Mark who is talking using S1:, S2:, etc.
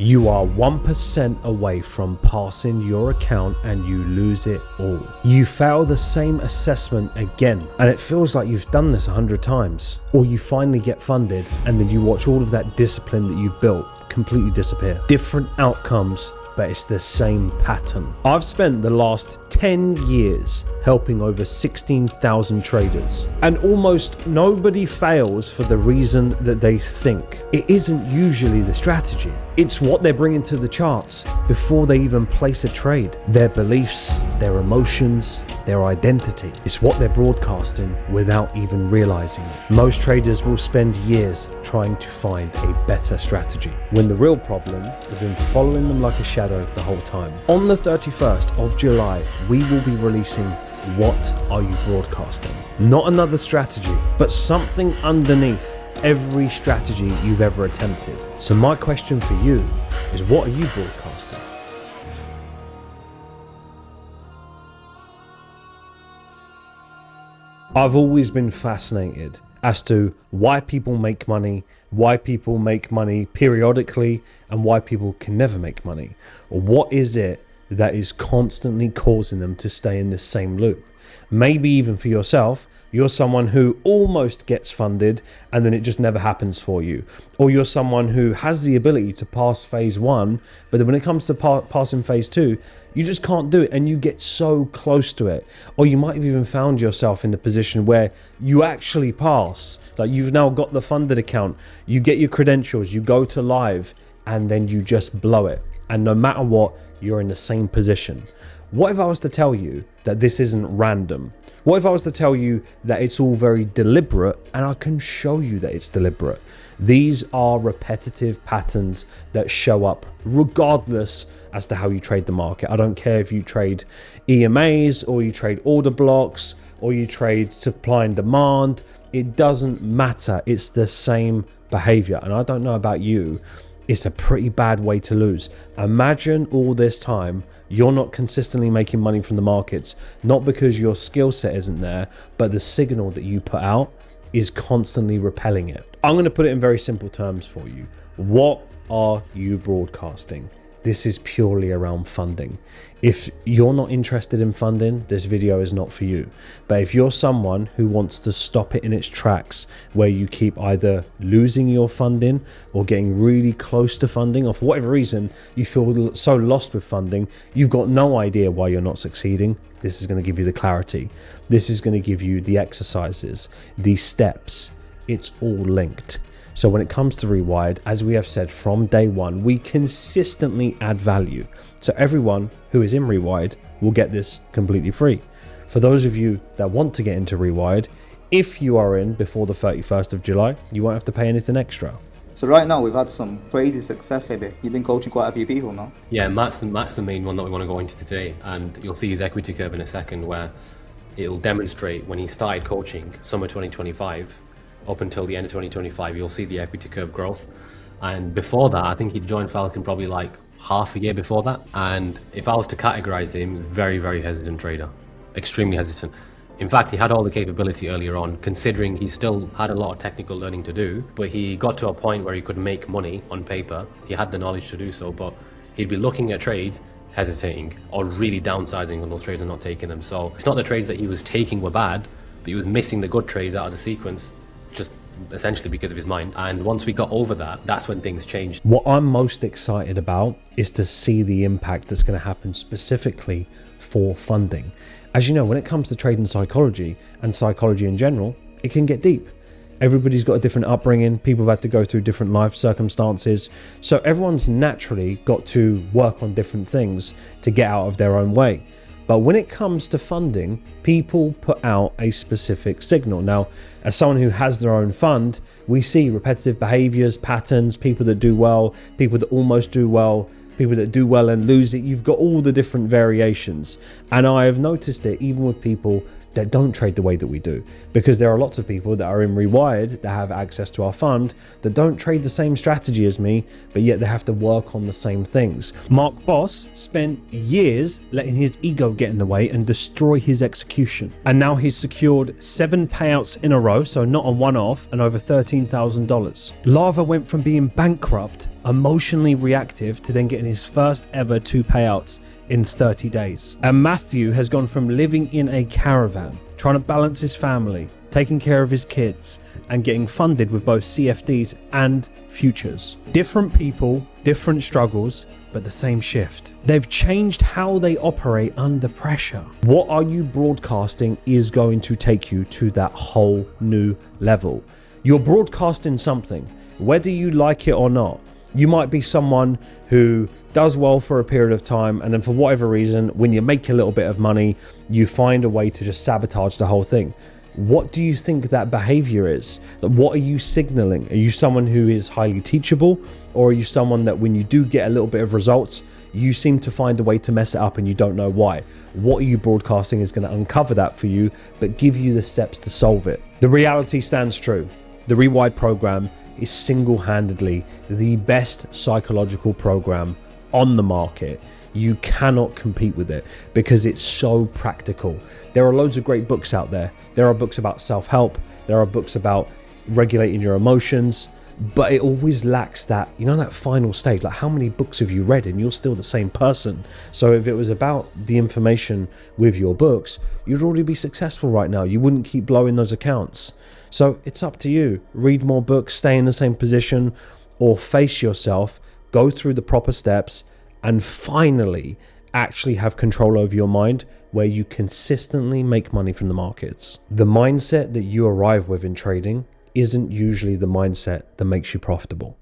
S1: You are 1% away from passing your account and you lose it all. You fail the same assessment again, and it feels like you've done this 100 times. Or you finally get funded and then you watch all of that discipline that you've built completely disappear. Different outcomes, but it's the same pattern. I've spent the last 10 years helping over 16,000 traders, and almost nobody fails for the reason that they think. It isn't usually the strategy. It's what they're bringing to the charts before they even place a trade. Their beliefs, their emotions, their identity. It's what they're broadcasting without even realizing it. Most traders will spend years trying to find a better strategy, when the real problem has been following them like a shadow the whole time. On the 31st of July, we will be releasing What Are You Broadcasting? Not another strategy, but something underneath every strategy you've ever attempted. So my question for you is, what are you broadcasting? I've always been fascinated as to why people make money periodically, and why people can never make money. Or what is it that is constantly causing them to stay in this same loop? Maybe even for yourself, you're someone who almost gets funded and then it just never happens for you. Or you're someone who has the ability to pass phase 1, but then when it comes to passing phase 2, you just can't do it and you get so close to it. Or you might have even found yourself in the position where you actually pass. Like, you've now got the funded account, you get your credentials, you go to live, and then you just blow it. And no matter what, you're in the same position. What if I was to tell you that this isn't random? What if I was to tell you that it's all very deliberate, and I can show you that it's deliberate? These are repetitive patterns that show up regardless as to how you trade the market. I don't care if you trade EMAs or you trade order blocks or you trade supply and demand. It doesn't matter. It's the same behavior. And I don't know about you, it's a pretty bad way to lose. Imagine all this time you're not consistently making money from the markets, not because your skill set isn't there, but the signal that you put out is constantly repelling it. I'm going to put it in very simple terms for you. What are you broadcasting? This is purely around funding. If you're not interested in funding, this video is not for you. But if you're someone who wants to stop it in its tracks, where you keep either losing your funding or getting really close to funding, or for whatever reason you feel so lost with funding, you've got no idea why you're not succeeding, this is going to give you the clarity. This is going to give you the exercises, the steps. It's all linked. So when it comes to Rewired, as we have said from day one, we consistently add value. So everyone who is in Rewired will get this completely free. For those of you that want to get into Rewired, if you are in before the 31st of July, you won't have to pay anything extra.
S2: So right now we've had some crazy success here. You've been coaching quite a few people now.
S3: Yeah, Matt's the main one that we want to go into today, and you'll see his equity curve in a second, where it'll demonstrate when he started coaching summer 2025 up until the end of 2025, you'll see the equity curve growth. And before that, I think he joined Falcon probably like half a year before that. And if I was to categorize him, very, very hesitant trader, extremely hesitant. In fact, he had all the capability earlier on, considering he still had a lot of technical learning to do, but he got to a point where he could make money on paper. He had the knowledge to do so, but he'd be looking at trades, hesitating, or really downsizing on those trades and not taking them. So it's not the trades that he was taking were bad, but he was missing the good trades out of the sequence, just essentially because of his mind. And once we got over that, that's when things changed.
S1: What I'm most excited about is to see the impact that's going to happen specifically for funding. As you know, when it comes to trading psychology and psychology in general, it can get deep. Everybody's got a different upbringing. People have had to go through different life circumstances. So everyone's naturally got to work on different things to get out of their own way. But when it comes to funding, people put out a specific signal. Now, as someone who has their own fund, we see repetitive behaviors, patterns, people that do well, people that almost do well, people that do well and lose it. You've got all the different variations. And I have noticed it even with people that don't trade the way that we do, because there are lots of people that are in Rewired that have access to our fund that don't trade the same strategy as me, but yet they have to work on the same things. Mark Boss spent years letting his ego get in the way and destroy his execution, and now he's secured 7 payouts in a row, so not a one-off, and over $13,000. Lava went from being bankrupt emotionally reactive to then getting his first ever 2 payouts in 30 days. And Matthew has gone from living in a caravan, trying to balance his family, taking care of his kids, and getting funded with both CFDs and futures. Different people, different struggles, but the same shift. They've changed how they operate under pressure. What are you broadcasting is going to take you to that whole new level. You're broadcasting something, whether you like it or not. You might be someone who does well for a period of time, and then for whatever reason, when you make a little bit of money, you find a way to just sabotage the whole thing. What do you think that behavior is? What are you signaling? Are you someone who is highly teachable, or are you someone that when you do get a little bit of results, you seem to find a way to mess it up and you don't know why? What are you broadcasting is going to uncover that for you, but give you the steps to solve it. The reality stands true. The Rewired program is single-handedly the best psychological program on the market. You cannot compete with it because it's so practical. There are loads of great books out there. There are books about self-help. There are books about regulating your emotions, but it always lacks that, that final stage. Like, how many books have you read and you're still the same person? So if it was about the information with your books, you'd already be successful right now. You wouldn't keep blowing those accounts. So it's up to you. Read more books, stay in the same position, or face yourself, go through the proper steps, and finally actually have control over your mind where you consistently make money from the markets. The mindset that you arrive with in trading isn't usually the mindset that makes you profitable.